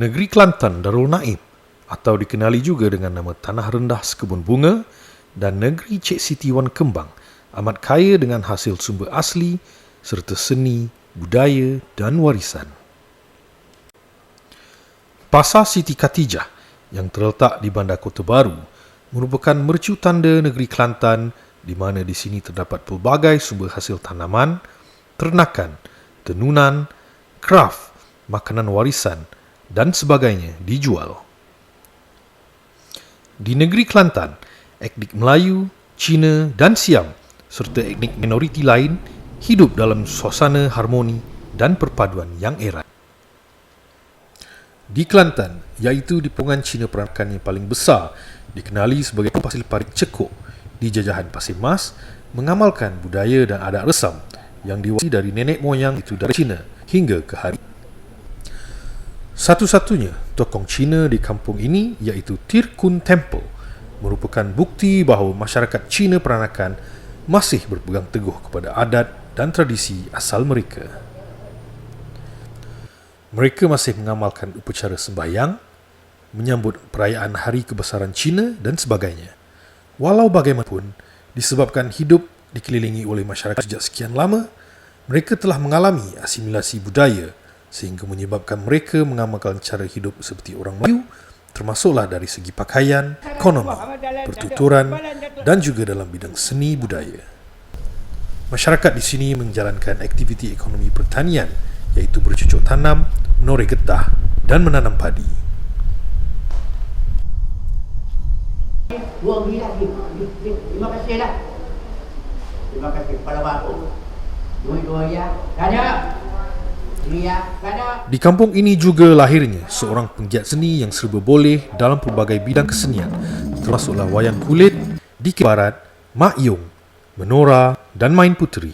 Negeri Kelantan Darul Naim atau dikenali juga dengan nama Tanah Rendah Sekebun Bunga dan Negeri Cik Siti Wan Kembang amat kaya dengan hasil sumber asli serta seni, budaya dan warisan. Pasar Siti Khatijah yang terletak di Bandar Kota Baru merupakan mercu tanda negeri Kelantan di mana di sini terdapat pelbagai sumber hasil tanaman, ternakan, tenunan, kraf, makanan warisan dan sebagainya dijual. Di negeri Kelantan, etnik Melayu, Cina dan Siam serta etnik minoriti lain hidup dalam suasana harmoni dan perpaduan yang erat. Di Kelantan, iaitu di Pengurusan Cina Peranakan yang paling besar, dikenali sebagai Pasir Parit Cekok di jajahan Pasir Mas, mengamalkan budaya dan adat resam yang diwarisi dari nenek moyang itu dari Cina hingga ke hari. Satu-satunya tokong Cina di kampung ini iaitu Tir Kun Temple merupakan bukti bahawa masyarakat Cina Peranakan masih berpegang teguh kepada adat dan tradisi asal mereka. Mereka masih mengamalkan upacara sembahyang, menyambut perayaan Hari Kebesaran Cina dan sebagainya. Walau bagaimanapun, disebabkan hidup dikelilingi oleh masyarakat sejak sekian lama, mereka telah mengalami asimilasi budaya sehingga menyebabkan mereka mengamalkan cara hidup seperti orang Melayu, termasuklah dari segi pakaian, ekonomi, pertuturan dan juga dalam bidang seni budaya. Masyarakat di sini menjalankan aktiviti ekonomi pertanian iaitu bercocok tanam, menoreh getah dan menanam padi. Terima kasihlah. Terima kasih kepada Bapak. Dua-dua ya. Ada. Di kampung ini juga lahirnya seorang penggiat seni yang serba boleh dalam pelbagai bidang kesenian, termasuklah wayang kulit, dikir barat, mak yong, menora dan main puteri.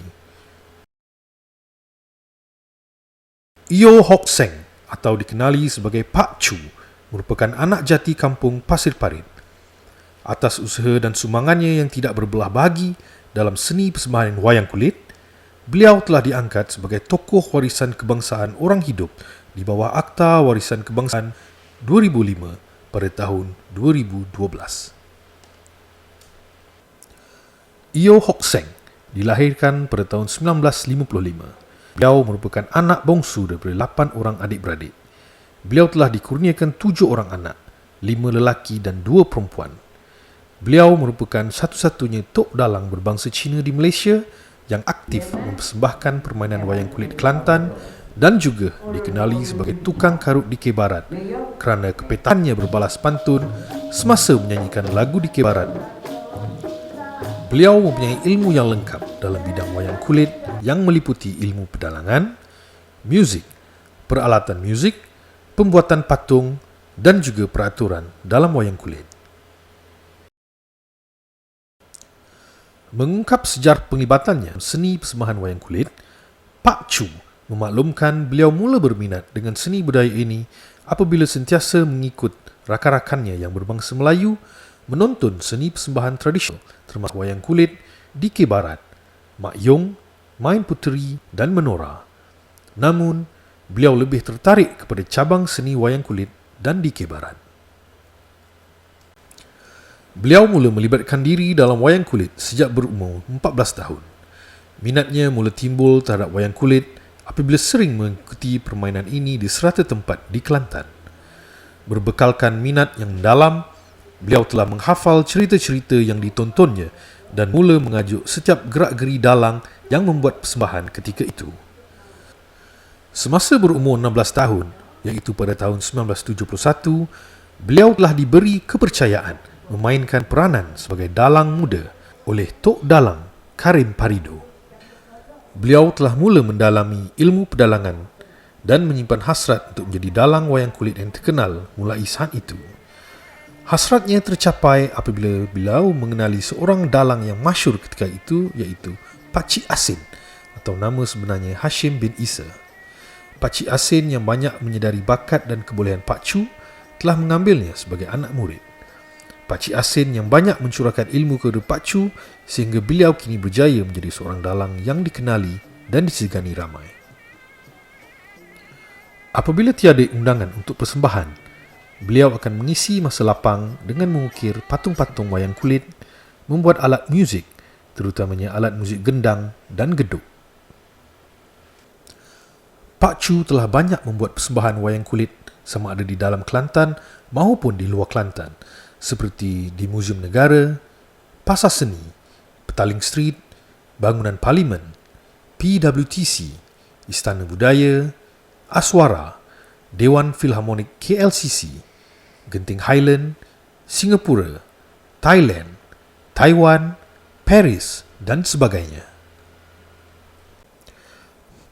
Io Hock Seng atau dikenali sebagai Pak Chu merupakan anak jati kampung Pasir Parit. Atas usaha dan sumbangannya yang tidak berbelah bagi dalam seni persembahan wayang kulit, beliau telah diangkat sebagai tokoh warisan kebangsaan orang hidup di bawah Akta Warisan Kebangsaan 2005 pada tahun 2012. Io Hock Seng dilahirkan pada tahun 1955. Beliau merupakan anak bongsu daripada 8 orang adik-beradik. Beliau telah dikurniakan 7 orang anak, 5 lelaki dan 2 perempuan. Beliau merupakan satu-satunya tok dalang berbangsa Cina di Malaysia yang aktif mempersembahkan permainan wayang kulit Kelantan dan juga dikenali sebagai tukang karut dikir barat kerana kepetannya berbalas pantun semasa menyanyikan lagu dikir barat. Beliau mempunyai ilmu yang lengkap dalam bidang wayang kulit yang meliputi ilmu pedalangan, muzik, peralatan muzik, pembuatan patung dan juga peraturan dalam wayang kulit. Mengungkap sejarah penglibatannya seni persembahan wayang kulit, Pak Chu memaklumkan beliau mula berminat dengan seni budaya ini apabila sentiasa mengikut rakan-rakannya yang berbangsa Melayu menonton seni persembahan tradisional termasuk wayang kulit, dikir barat, mak yong, main puteri dan menora. Namun, beliau lebih tertarik kepada cabang seni wayang kulit dan dikir barat. Beliau mula melibatkan diri dalam wayang kulit sejak berumur 14 tahun. Minatnya mula timbul terhadap wayang kulit apabila sering mengikuti permainan ini di serata tempat di Kelantan. Berbekalkan minat yang mendalam, beliau telah menghafal cerita-cerita yang ditontonnya dan mula mengajuk setiap gerak-geri dalang yang membuat persembahan ketika itu. Semasa berumur 16 tahun, iaitu pada tahun 1971, beliau telah diberi kepercayaan memainkan peranan sebagai dalang muda oleh Tok Dalang Karim Parido. Beliau telah mula mendalami ilmu pedalangan dan menyimpan hasrat untuk menjadi dalang wayang kulit yang terkenal mulai saat itu. Hasratnya tercapai apabila beliau mengenali seorang dalang yang masyhur ketika itu iaitu Pakcik Asin atau nama sebenarnya Hashim bin Isa. Pakcik Asin yang banyak menyedari bakat dan kebolehan Pak Chu telah mengambilnya sebagai anak murid. Pakcik Asin yang banyak mencurahkan ilmu kepada Pak Chu sehingga beliau kini berjaya menjadi seorang dalang yang dikenali dan disegani ramai. Apabila tiada undangan untuk persembahan, beliau akan mengisi masa lapang dengan mengukir patung-patung wayang kulit, membuat alat muzik, terutamanya alat muzik gendang dan geduk. Pak Chu telah banyak membuat persembahan wayang kulit sama ada di dalam Kelantan maupun di luar Kelantan, seperti di Muzium Negara, Pasar Seni, Petaling Street, Bangunan Parlimen, PWTC, Istana Budaya, Aswara, Dewan Philharmonic KLCC, Genting Highland, Singapura, Thailand, Taiwan, Paris dan sebagainya.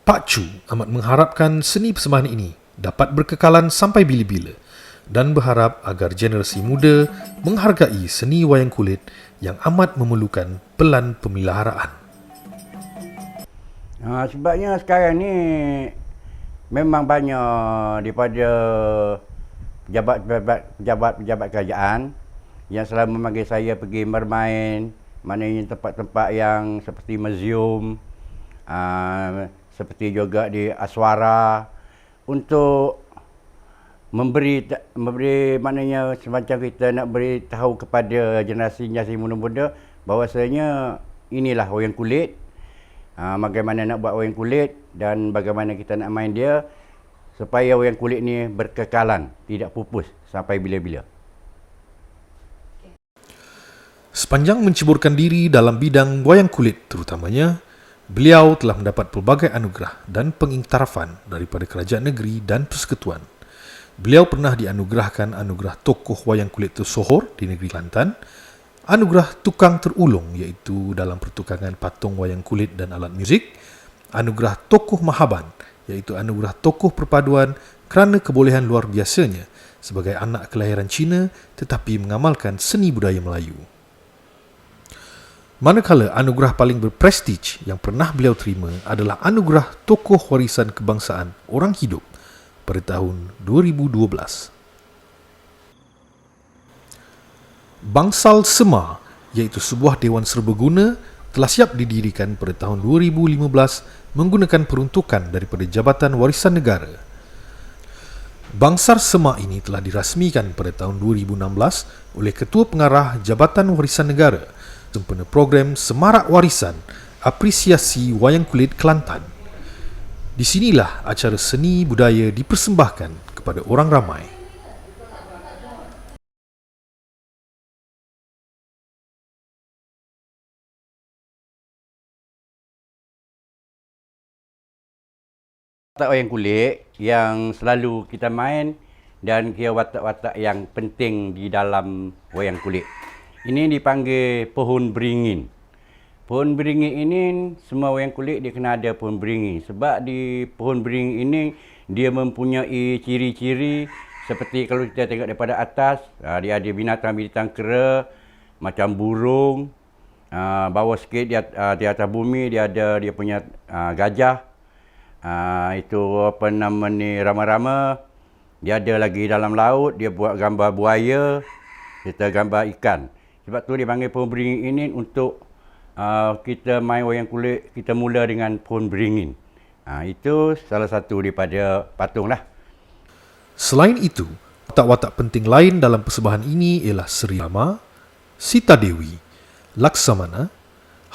Pak Chu amat mengharapkan seni persembahan ini dapat berkekalan sampai bila-bila dan berharap agar generasi muda menghargai seni wayang kulit yang amat memerlukan pelan pemeliharaan. Sebabnya sekarang ni memang banyak daripada pejabat kerajaan yang selalu memanggil saya pergi bermain, maknanya tempat-tempat yang seperti muzium, seperti juga di Aswara, untuk memberi maknanya semacam kita nak beritahu kepada generasi muda-muda bahawasanya inilah wayang kulit, bagaimana nak buat wayang kulit dan bagaimana kita nak main dia supaya wayang kulit ni berkekalan, tidak pupus sampai bila-bila. Sepanjang menceburkan diri dalam bidang wayang kulit terutamanya, beliau telah mendapat pelbagai anugerah dan pengiktirafan daripada kerajaan negeri dan persekutuan. Beliau pernah dianugerahkan anugerah tokoh wayang kulit tersohor di negeri Kelantan, anugerah tukang terulung iaitu dalam pertukangan patung wayang kulit dan alat muzik, anugerah tokoh mahaban iaitu anugerah tokoh perpaduan kerana kebolehan luar biasanya sebagai anak kelahiran Cina tetapi mengamalkan seni budaya Melayu. Manakala anugerah paling berprestij yang pernah beliau terima adalah anugerah tokoh warisan kebangsaan orang hidup pada tahun 2012. Bangsal Sema iaitu sebuah dewan serbaguna telah siap didirikan pada tahun 2015 menggunakan peruntukan daripada Jabatan Warisan Negara. Bangsar Sema ini telah dirasmikan pada tahun 2016 oleh Ketua Pengarah Jabatan Warisan Negara sempena program Semarak Warisan Apresiasi Wayang Kulit Kelantan. Di sinilah acara seni budaya dipersembahkan kepada orang ramai. Watak wayang kulit yang selalu kita main dan kira watak-watak yang penting di dalam wayang kulit. Ini dipanggil pohon beringin. Pohon beringin ini, semua wayang kulit dia kena ada pohon beringin. Sebab di pohon beringin ini, dia mempunyai ciri-ciri seperti kalau kita tengok daripada atas, dia ada binatang-binatang kera, macam burung. Bawah sikit di atas bumi, dia ada dia punya gajah. Itu apa nama ni, rama-rama. Dia ada lagi dalam laut, dia buat gambar buaya, kita gambar ikan. Sebab tu dia panggil pohon beringin ini untuk kita main wayang kulit, kita mula dengan pohon beringin. Itu salah satu daripada patung lah. Selain itu, watak-watak penting lain dalam persembahan ini ialah Seri Rama, Sita Dewi, Laksamana,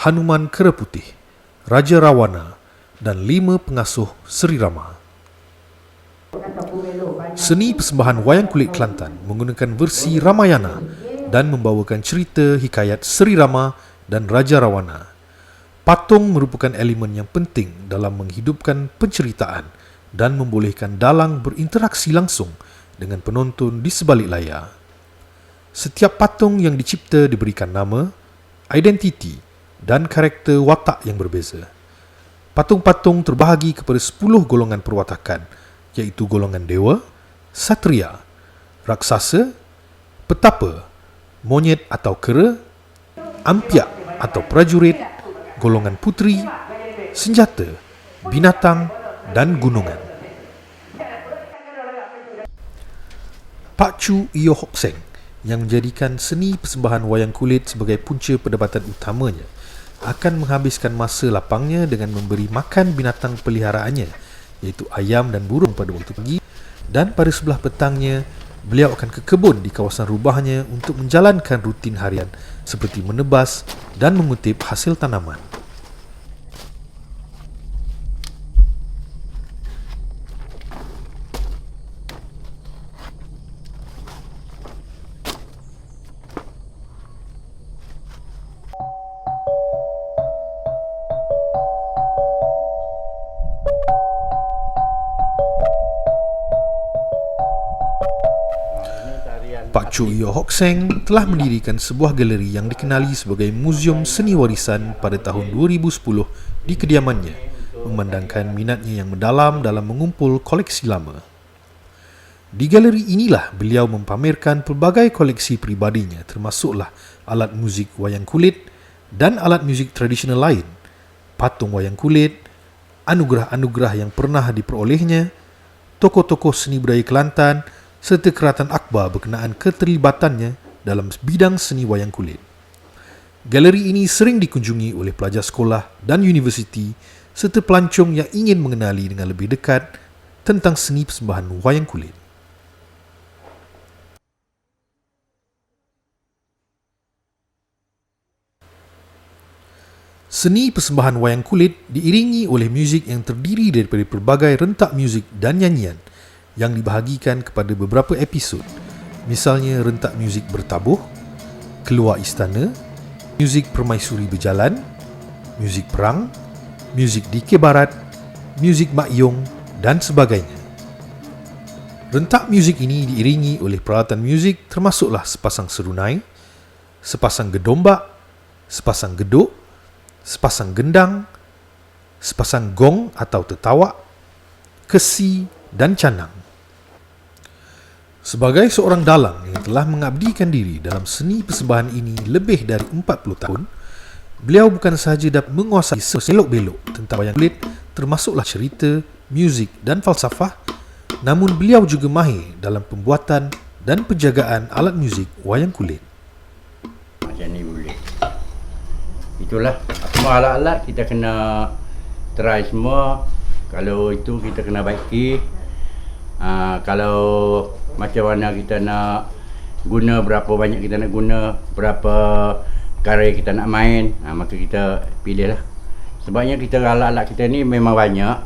Hanuman Kera Putih, Raja Rawana dan 5 pengasuh Seri Rama. Seni persembahan wayang kulit Kelantan menggunakan versi Ramayana dan membawakan cerita hikayat Seri Rama dan Raja Rawana. Patung merupakan elemen yang penting dalam menghidupkan penceritaan dan membolehkan dalang berinteraksi langsung dengan penonton di sebalik layar. Setiap patung yang dicipta diberikan nama, identiti dan karakter watak yang berbeza. Patung-patung terbahagi kepada 10 golongan perwatakan, iaitu golongan dewa, satria, raksasa, petapa, monyet atau kera, ampiak atau prajurit, golongan puteri, senjata, binatang dan gunungan. Pak Chu Iyo Hok Seng yang menjadikan seni persembahan wayang kulit sebagai punca perdebatan utamanya akan menghabiskan masa lapangnya dengan memberi makan binatang peliharaannya iaitu ayam dan burung pada waktu pagi dan pada sebelah petangnya, beliau akan ke kebun di kawasan rubahnya untuk menjalankan rutin harian seperti menebas dan mengutip hasil tanaman. Pak Chu Yo Hock Seng telah mendirikan sebuah galeri yang dikenali sebagai Muzium Seni Warisan pada tahun 2010 di kediamannya, memandangkan minatnya yang mendalam dalam mengumpul koleksi lama. Di galeri inilah beliau mempamerkan pelbagai koleksi pribadinya, termasuklah alat muzik wayang kulit dan alat muzik tradisional lain, patung wayang kulit, anugerah-anugerah yang pernah diperolehnya, tokoh-tokoh seni budaya Kelantan serta Kerajaan Akbar berkenaan keterlibatannya dalam bidang seni wayang kulit. Galeri ini sering dikunjungi oleh pelajar sekolah dan universiti serta pelancong yang ingin mengenali dengan lebih dekat tentang seni persembahan wayang kulit. Seni persembahan wayang kulit diiringi oleh muzik yang terdiri daripada pelbagai rentak muzik dan nyanyian yang dibahagikan kepada beberapa episod. Misalnya rentak muzik bertabuh, keluar istana, muzik permaisuri berjalan, muzik perang, muzik dikir barat, muzik makyong dan sebagainya. Rentak muzik ini diiringi oleh peralatan muzik termasuklah sepasang serunai, sepasang gedombak, sepasang geduk, sepasang gendang, sepasang gong atau tertawak, kesi dan canang. Sebagai seorang dalang yang telah mengabdikan diri dalam seni persembahan ini lebih dari 40 tahun, beliau bukan sahaja dapat menguasai selok-belok tentang wayang kulit, termasuklah cerita, muzik dan falsafah, namun beliau juga mahir dalam pembuatan dan penjagaan alat muzik wayang kulit. Macam ni boleh. Itulah semua alat-alat kita kena try semua. Kalau itu kita kena baiki. Kalau macam mana kita nak guna, berapa banyak kita nak guna, berapa karya kita nak main, maka kita pilih lah. Sebabnya kita alat-alat kita ni memang banyak.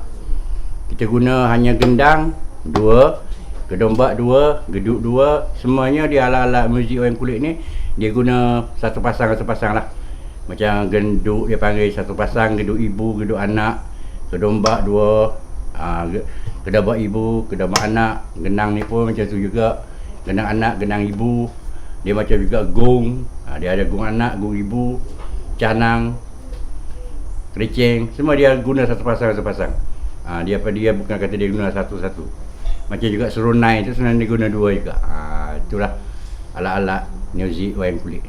Kita guna hanya gendang 2, gedombak 2, geduk 2. Semuanya di alat-alat muzik wayang kulit ni dia guna satu pasang lah. Macam genduk dia panggil satu pasang, geduk ibu, geduk anak, gedombak 2, gedombak ibu, gedombak anak. Gendang ni pun macam tu juga, gendang anak, gendang ibu. Dia macam juga gong, dia ada gong anak, gong ibu, canang, kericing, semua dia guna satu pasang. Dia bukan kata dia guna satu-satu. Macam juga serunai tu sebenarnya dia guna 2 juga. Itulah alat-alat muzik wayang kulit.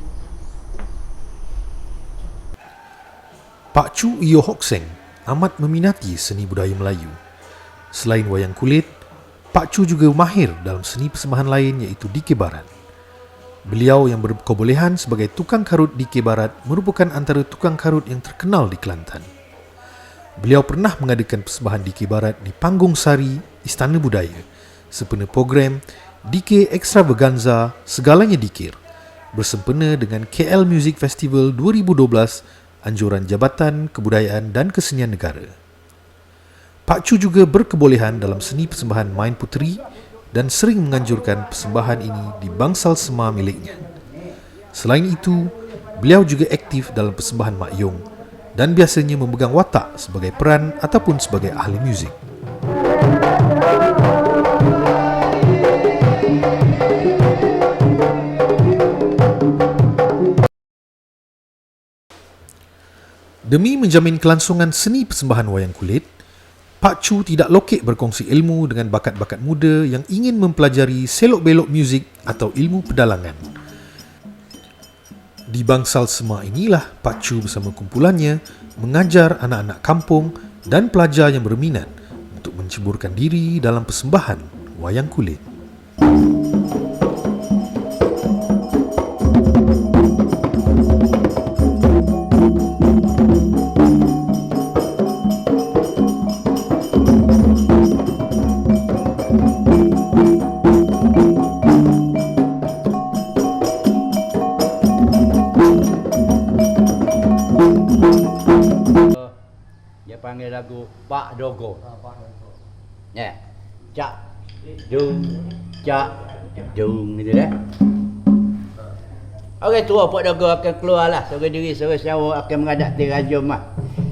Pak Chu Yo Hock Seng amat meminati seni budaya Melayu. Selain wayang kulit, Pak Chu juga mahir dalam seni persembahan lain iaitu dikir barat. Beliau yang berkebolehan sebagai tukang karut dikir barat merupakan antara tukang karut yang terkenal di Kelantan. Beliau pernah mengadakan persembahan dikir barat di Panggung Sari, Istana Budaya, sempena program Dikir Extravaganza Segalanya Dikir, bersempena dengan KL Music Festival 2012, anjuran Jabatan Kebudayaan dan Kesenian Negara. Pak Chu juga berkebolehan dalam seni persembahan main puteri dan sering menganjurkan persembahan ini di bangsal sema miliknya. Selain itu, beliau juga aktif dalam persembahan makyong dan biasanya memegang watak sebagai peran ataupun sebagai ahli muzik. Demi menjamin kelangsungan seni persembahan wayang kulit, Pak Chu tidak lokek berkongsi ilmu dengan bakat-bakat muda yang ingin mempelajari selok-belok muzik atau ilmu pedalangan. Di bangsal sema inilah Pak Chu bersama kumpulannya mengajar anak-anak kampung dan pelajar yang berminat untuk menceburkan diri dalam persembahan wayang kulit. Dia panggil lagu Pak Dogo. Ya. Cak dung gitu dah. Orang tua Pak Dogo akan keluarlah seorang diri seorang syawa akan menghadap di Raja Mah.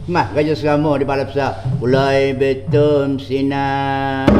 Mah Raja Selama di Balai Besar. Ulai betum sinar.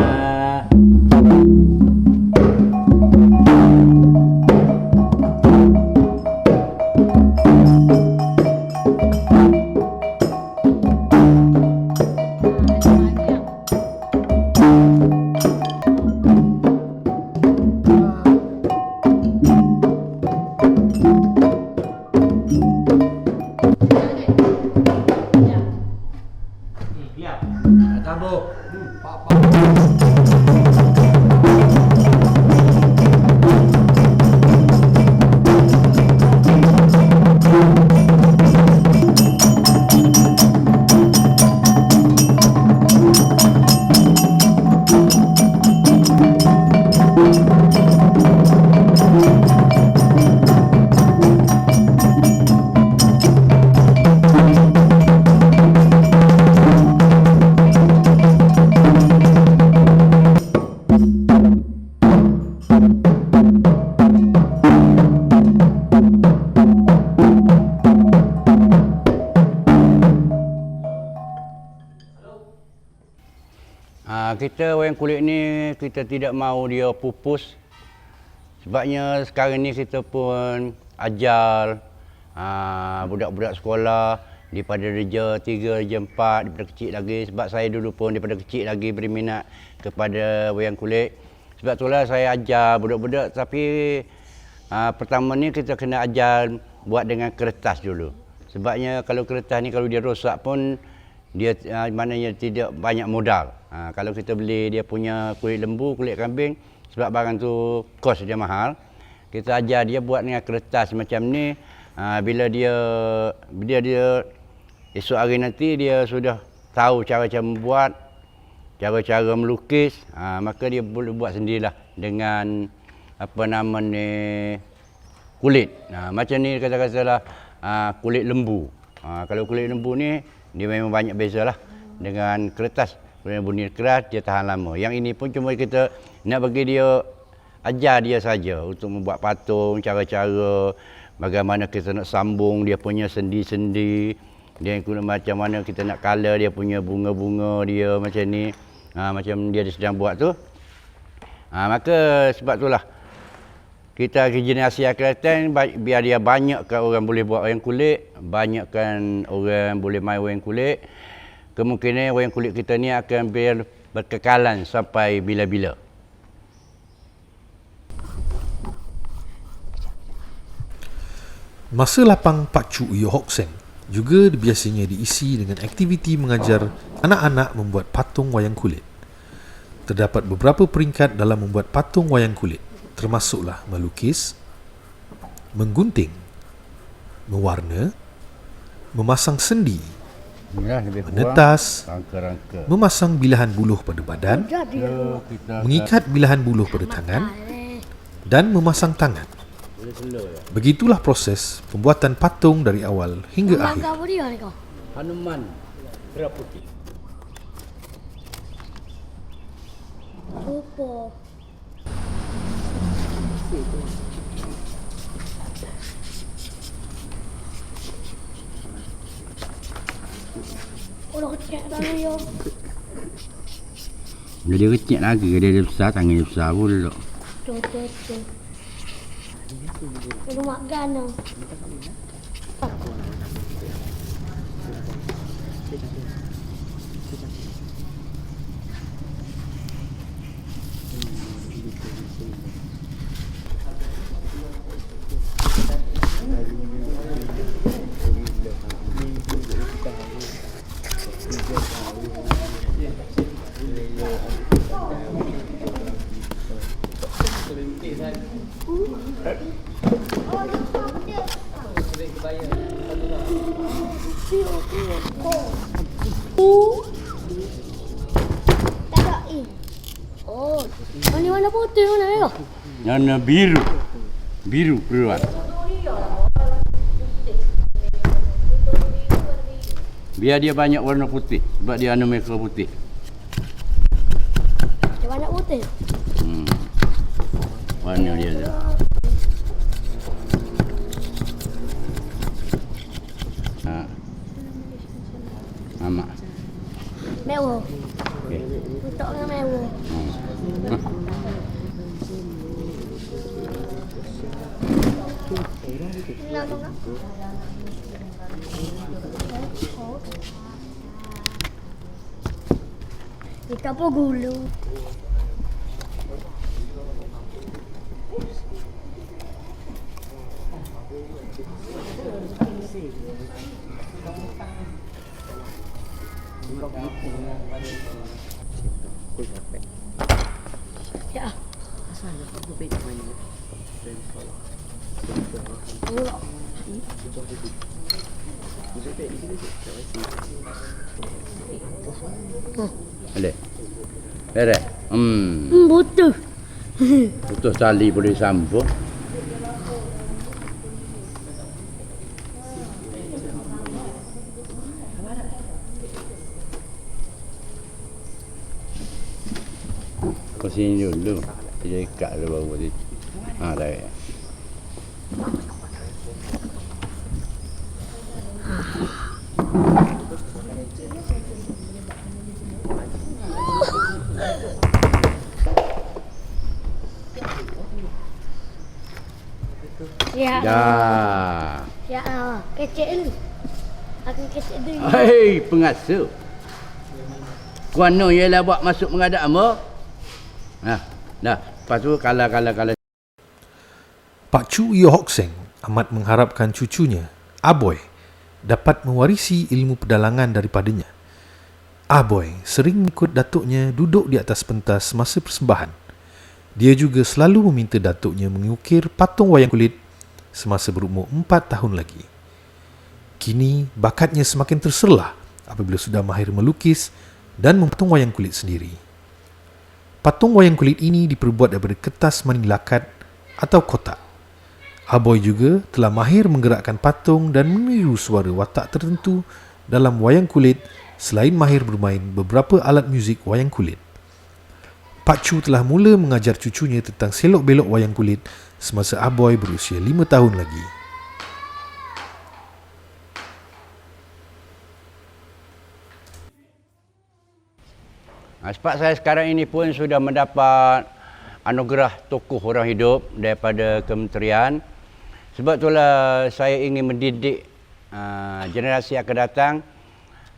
Kita wayang kulit ni kita tidak mahu dia pupus. Sebabnya sekarang ni kita pun ajar budak-budak sekolah daripada darjah 3, darjah 4, daripada kecil lagi. Sebab saya dulu pun daripada kecil lagi berminat kepada wayang kulit. Sebab itulah saya ajar budak-budak. Tapi pertama ni kita kena ajar buat dengan kertas dulu. Sebabnya kalau kertas ni kalau dia rosak pun dia maknanya tidak banyak modal. Kalau kita beli dia punya kulit lembu, kulit kambing, sebab barang tu kos dia mahal, kita ajar dia buat dengan kertas macam ni. Bila dia esok hari nanti dia sudah tahu cara-cara membuat, cara-cara melukis, maka dia boleh buat sendirilah dengan apa nama ni kulit. Macam ni kata-katalah kulit lembu. Kalau kulit lembu ni dia memang banyak bezalah dengan kertas. Bunyi keras dia tahan lama. Yang ini pun cuma kita nak bagi dia ajar dia saja untuk membuat patung, cara-cara bagaimana kita nak sambung dia punya sendi-sendi, dia macam mana kita nak color dia punya bunga-bunga dia macam ni. Macam dia sedang buat tu. Maka sebab itulah kita generasi akan datang biar dia banyakkan orang boleh buat wayang kulit, banyakkan orang boleh main wayang kulit. Kemungkinan wayang kulit kita ni akan berkekalan sampai bila-bila. Masa lapang Pak Cuk Yo Hok Seng juga biasanya diisi dengan aktiviti mengajar anak-anak membuat patung wayang kulit. Terdapat beberapa peringkat dalam membuat patung wayang kulit, termasuklah melukis, menggunting, mewarna, memasang sendi, menetas, memasang bilahan buluh pada badan, mengikat bilahan buluh pada tangan, dan memasang tangan. Begitulah proses pembuatan patung dari awal hingga akhir. Hanuman merah putih. Bila dia kecil lagi, dia besar, tangan dia besar pun duduk. Betul. Belum makan dah. Oh, mana putih mana ya? Warna biru. Biru keluar. Biar dia banyak warna putih. Sebab dia anu mereka putih. Dia banyak putih. Warna dia tu. Amak. Mewah. Okey. Untuk orang mewah. Nak tak? Kita apa gula? Ya. Mula. Ada. Beres. Butuh. Putus tali boleh sambung. Kau sini dulu. Dia ikat dulu baru tadi. Dah. Ya. Dah. Ya. Kecil dulu. Akan kecil dulu. Hei, pengasuh. Kuano ialah buat masuk menghadap hamba. Dah. Lepas tu kalah. Pak Chu Yo Hok Seng amat mengharapkan cucunya, Aboy, dapat mewarisi ilmu pedalangan daripadanya. Aboy sering ikut datuknya duduk di atas pentas semasa persembahan. Dia juga selalu meminta datuknya mengukir patung wayang kulit semasa berumur 4 tahun lagi. Kini, bakatnya semakin terserlah apabila sudah mahir melukis dan mempatung wayang kulit sendiri. Patung wayang kulit ini diperbuat daripada kertas manilakat atau kotak. Aboy juga telah mahir menggerakkan patung dan meniru suara watak tertentu dalam wayang kulit selain mahir bermain beberapa alat muzik wayang kulit. Pak Chu telah mula mengajar cucunya tentang selok-belok wayang kulit semasa Aboy berusia 5 tahun lagi. Sebab saya sekarang ini pun sudah mendapat anugerah tokoh orang hidup daripada kementerian. Sebab itulah saya ingin mendidik generasi akan datang.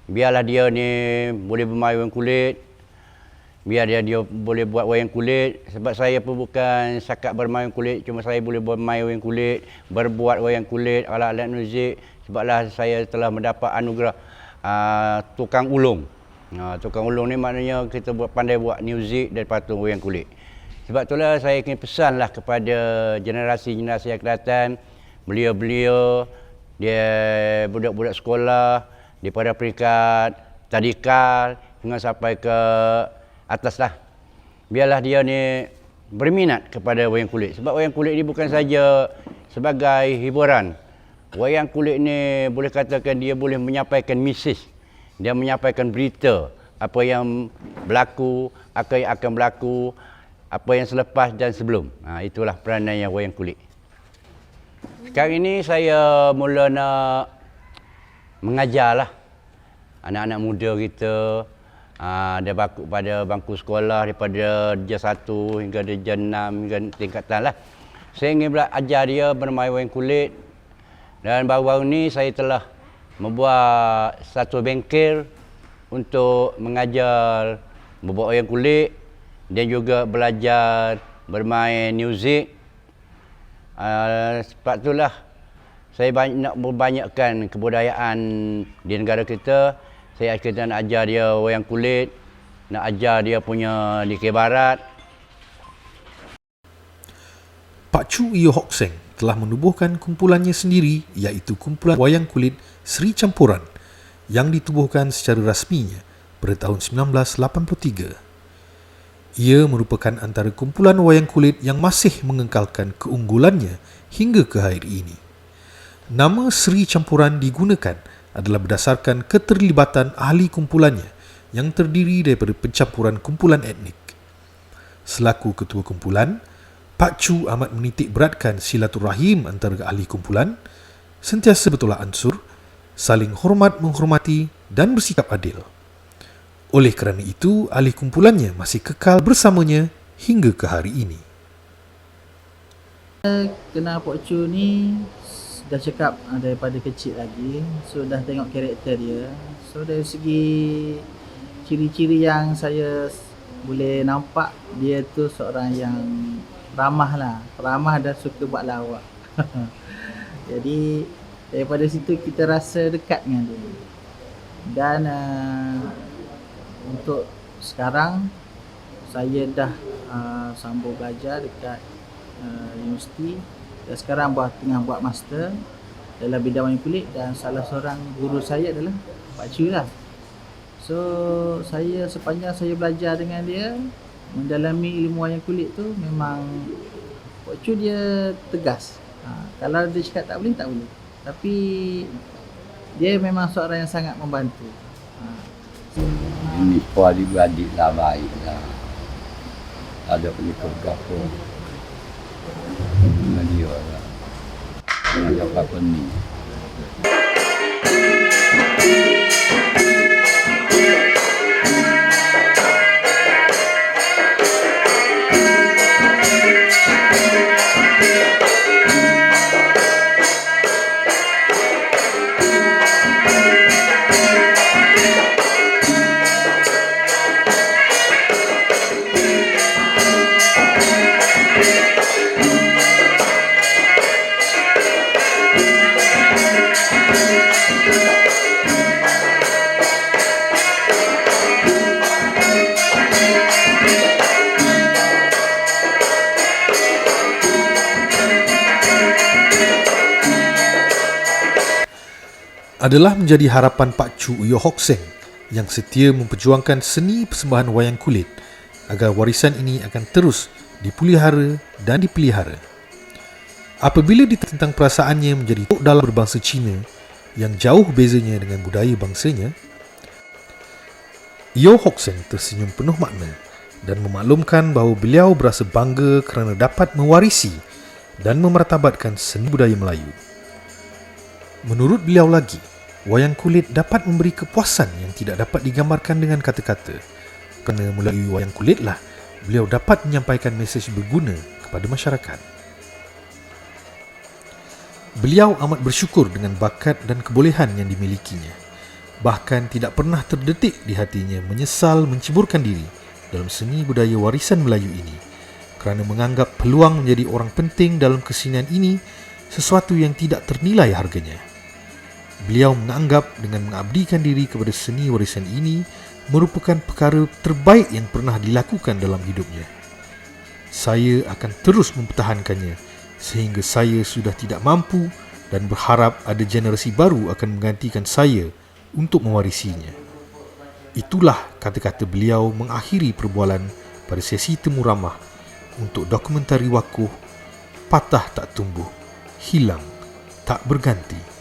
Biarlah dia ni boleh bermain wayang kulit. Biar dia boleh buat wayang kulit. Sebab saya pun bukan sakat bermain kulit. Cuma saya boleh bermain wayang kulit. Berbuat wayang kulit, alat-alat muzik. Sebablah saya telah mendapat anugerah tukang ulung. Tukang ulung ni maknanya kita pandai buat muzik dan patung wayang kulit. Sebab itulah saya ingin pesanlah kepada generasi-generasi yang akan datang, belia-belia, dia budak-budak sekolah daripada peringkat tadikal hingga sampai ke atas lah. Biarlah dia ni berminat kepada wayang kulit. Sebab wayang kulit ni bukan saja sebagai hiburan. Wayang kulit ni boleh katakan dia boleh menyampaikan mesej. Dia menyampaikan berita apa yang berlaku, apa yang akan berlaku, apa yang selepas dan sebelum. Itulah peranan yang wayang kulit. Sekarang ini saya mula nak mengajarlah anak-anak muda kita. Dia pada bangku sekolah daripada darjah 1 hingga darjah 6 hingga tingkatan lah. Saya ingin belajar dia bermain wayang kulit. Dan baru-baru ni saya telah membuat satu bengkel untuk mengajar membuat wayang kulit dan juga belajar bermain muzik. Sebab itulah saya nak membanyakkan kebudayaan di negara kita. Saya akan nak ajar dia wayang kulit, nak ajar dia punya di Barat. Pak Chu Yo Hok Seng telah menubuhkan kumpulannya sendiri iaitu Kumpulan Wayang Kulit Sri Campuran yang ditubuhkan secara rasminya pada tahun 1983. Ia merupakan antara kumpulan wayang kulit yang masih mengekalkan keunggulannya hingga ke hari ini. Nama Sri Campuran digunakan adalah berdasarkan keterlibatan ahli kumpulannya yang terdiri daripada pencampuran kumpulan etnik. Selaku ketua kumpulan, Pak Chu amat menitik beratkan silaturahim antara ahli kumpulan, sentiasa bertolak ansur, saling hormat menghormati dan bersikap adil. Oleh kerana itu, ahli kumpulannya masih kekal bersamanya hingga ke hari ini. Kenal Pak Chu ni dah cakap daripada kecil lagi, so dah tengok karakter dia. So dari segi ciri-ciri yang saya boleh nampak, dia tu seorang yang ramah dan suka buat lawak. Jadi daripada situ kita rasa dekat dengan dia. Dan untuk sekarang saya dah sambung belajar dekat universiti, dan sekarang tengah buat master dalam bidang wayang kulit, dan salah seorang guru saya adalah Pak Chu lah. So saya sepanjang saya belajar dengan dia, mendalami ilmu wayang kulit tu, memang Pak Chu dia tegas. Kalau dia cakap tak boleh, tak boleh. Tapi dia memang seorang yang sangat membantu. Ini adik-beradik lah, baik lah. Ada berapa dengan dia lah. Dengan apa ni. Adalah menjadi harapan Pak Chu Yo Hock Seng yang setia memperjuangkan seni persembahan wayang kulit agar warisan ini akan terus dipelihara dan dipelihara. Apabila ditanya tentang perasaannya menjadi tok dalang berbangsa Cina yang jauh bezanya dengan budaya bangsanya, Yo Hock Seng tersenyum penuh makna dan memaklumkan bahawa beliau berasa bangga kerana dapat mewarisi dan memartabatkan seni budaya Melayu. Menurut beliau lagi, wayang kulit dapat memberi kepuasan yang tidak dapat digambarkan dengan kata-kata, kerana melalui wayang kulitlah beliau dapat menyampaikan mesej berguna kepada masyarakat. Beliau amat bersyukur dengan bakat dan kebolehan yang dimilikinya. Bahkan tidak pernah terdetik di hatinya menyesal menceburkan diri dalam seni budaya warisan Melayu ini, kerana menganggap peluang menjadi orang penting dalam kesenian ini sesuatu yang tidak ternilai harganya. Beliau menganggap dengan mengabdikan diri kepada seni warisan ini merupakan perkara terbaik yang pernah dilakukan dalam hidupnya. Saya akan terus mempertahankannya sehingga saya sudah tidak mampu, dan berharap ada generasi baru akan menggantikan saya untuk mewarisinya. Itulah kata-kata beliau mengakhiri perbualan pada sesi temu ramah untuk dokumentari wakuh Patah Tak Tumbuh, Hilang Tak Berganti.